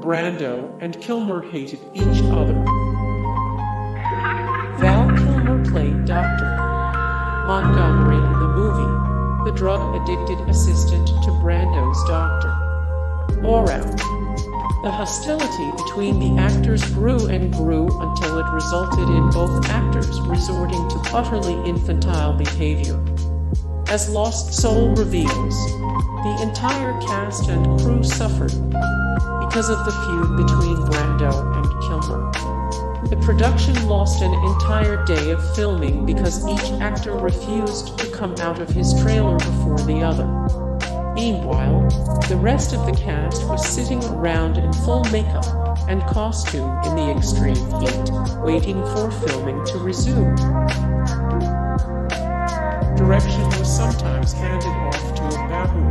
Brando and Kilmer hated each other. Val Kilmer played Dr. Montgomery in the movie, the drug-addicted assistant to Brando's doctor, Moreau. The hostility between the actors grew and grew until it resulted in both actors resorting to utterly infantile behavior. As Lost Soul reveals, the entire cast and crew suffered because of the feud between Brando and Kilmer. The production lost an entire day of filming because each actor refused to come out of his trailer before the other. Meanwhile, the rest of the cast was sitting around in full makeup and costume in the extreme heat, waiting for filming to resume. Direction was sometimes handed off to a baboon.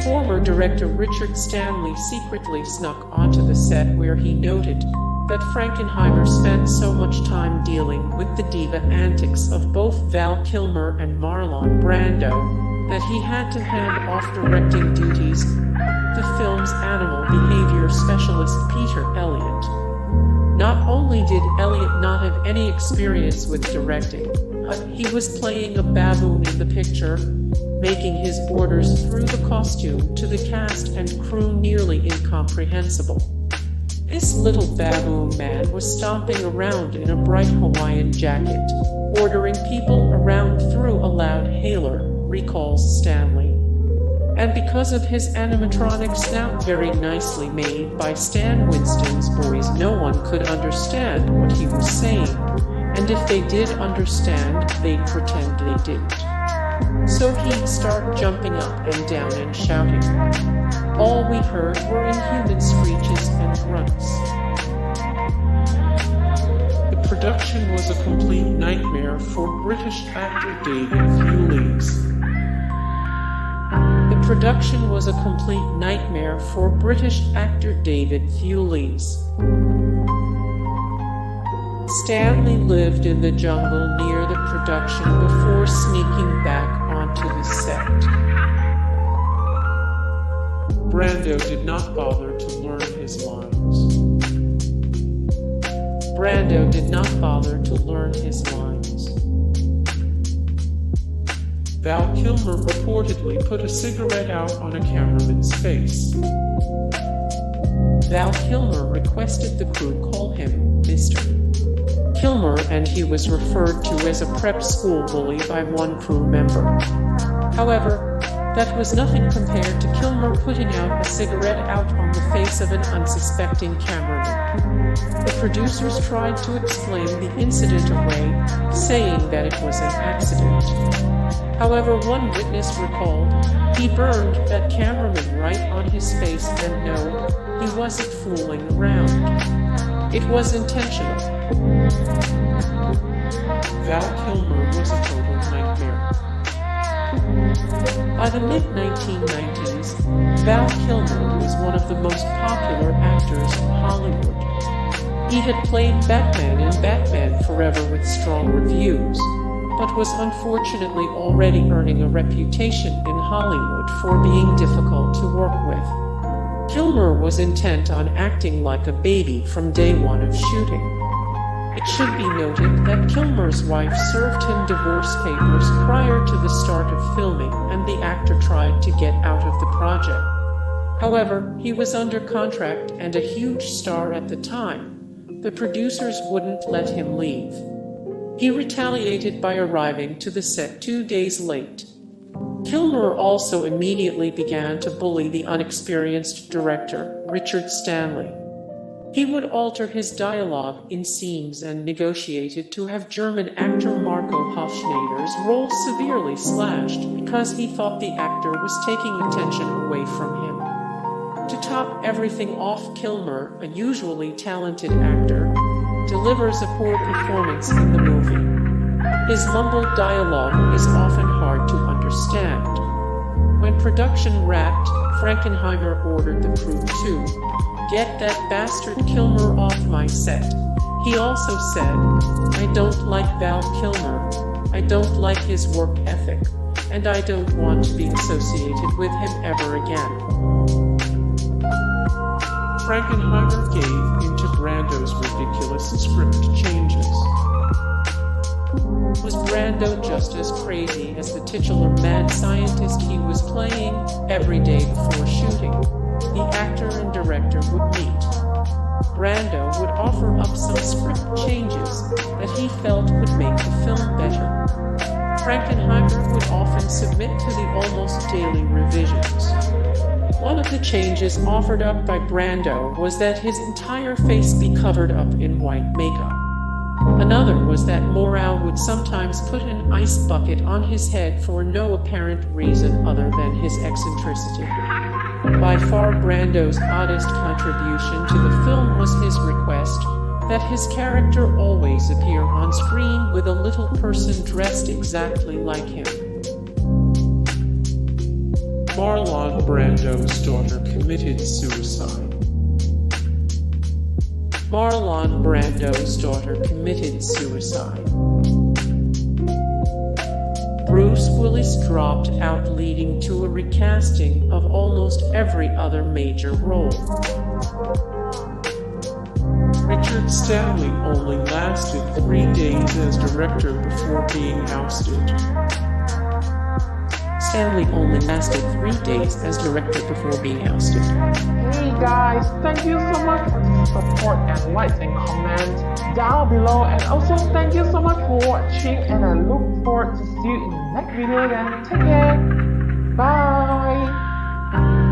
Former director Richard Stanley secretly snuck onto the set where he noted that Frankenheimer spent so much time dealing with the diva antics of both Val Kilmer and Marlon Brando that he had to hand off directing duties to film's animal behavior specialist Peter Elliott. Not only did Elliott not have any experience with directing, but he was playing a baboon in the picture, making his orders through the costume to the cast and crew nearly incomprehensible. This little baboon man was stomping around in a bright Hawaiian jacket, ordering people around through a loud hailer, recalls Stanley. And because of his animatronic snout very nicely made by Stan Winston's boys, no one could understand what he was saying, and if they did understand, they'd pretend they didn't. So he'd start jumping up and down and shouting. All we heard were inhuman screeches and grunts. The production was a complete nightmare for British actor David Thewlis. The production was a complete nightmare for British actor David Thewlis. Stanley lived in the jungle near the production before sneaking back onto the set. Brando did not bother to learn his lines. Brando did not bother to learn his lines. Val Kilmer reportedly put a cigarette out on a cameraman's face. Val Kilmer requested the crew call him Mr. Kilmer, and he was referred to as a prep school bully by one crew member. However, that was nothing compared to Kilmer putting out a cigarette out on the face of an unsuspecting cameraman. The producers tried to explain the incident away, saying that it was an accident. However, one witness recalled, he burned that cameraman right on his face, and no, he wasn't fooling around. It was intentional. Val Kilmer was a total nightmare. By the mid-1990s, Val Kilmer was one of the most popular actors in Hollywood. He had played Batman in Batman Forever with strong reviews, but was unfortunately already earning a reputation in Hollywood for being difficult to work with. Kilmer was intent on acting like a baby from day one of shooting. It should be noted that Kilmer's wife served him divorce papers prior to the start of filming, and the actor tried to get out of the project. However, he was under contract and a huge star at the time. The producers wouldn't let him leave. He retaliated by arriving to the set 2 days late. Kilmer also immediately began to bully the inexperienced director, Richard Stanley. He would alter his dialogue in scenes and negotiated to have German actor Marco Hofschneider's role severely slashed because he thought the actor was taking attention away from him. To top everything off, Kilmer, a usually talented actor, delivers a poor performance in the movie. His mumbled dialogue is often hard to understand. When production wrapped, Frankenheimer ordered the crew to get that bastard Kilmer off my set. He also said, I don't like Val Kilmer, I don't like his work ethic, and I don't want to be associated with him ever again. Frankenheimer gave into Brando's ridiculous script changes. Was Brando just as crazy as the titular mad scientist he was playing every day before shooting? The actor and director would meet. Brando would offer up some script changes that he felt would make the film better. Frankenheimer would often submit to the almost daily revisions. One of the changes offered up by Brando was that his entire face be covered up in white makeup. Another was that Moreau would sometimes put an ice bucket on his head for no apparent reason other than his eccentricity. By far Brando's oddest contribution to the film was his request that his character always appear on screen with a little person dressed exactly like him. Marlon Brando's daughter committed suicide. Marlon Brando's daughter committed suicide. Bruce Willis dropped out, leading to a recasting of almost every other major role. Richard Stanley only lasted 3 days as director before being ousted. Stanley only lasted 3 days as director before being ousted. Hey guys, thank you so much for the support and likes and comments down below, and also thank you so much for watching, and I look forward to see you in the next video. Then take care, bye.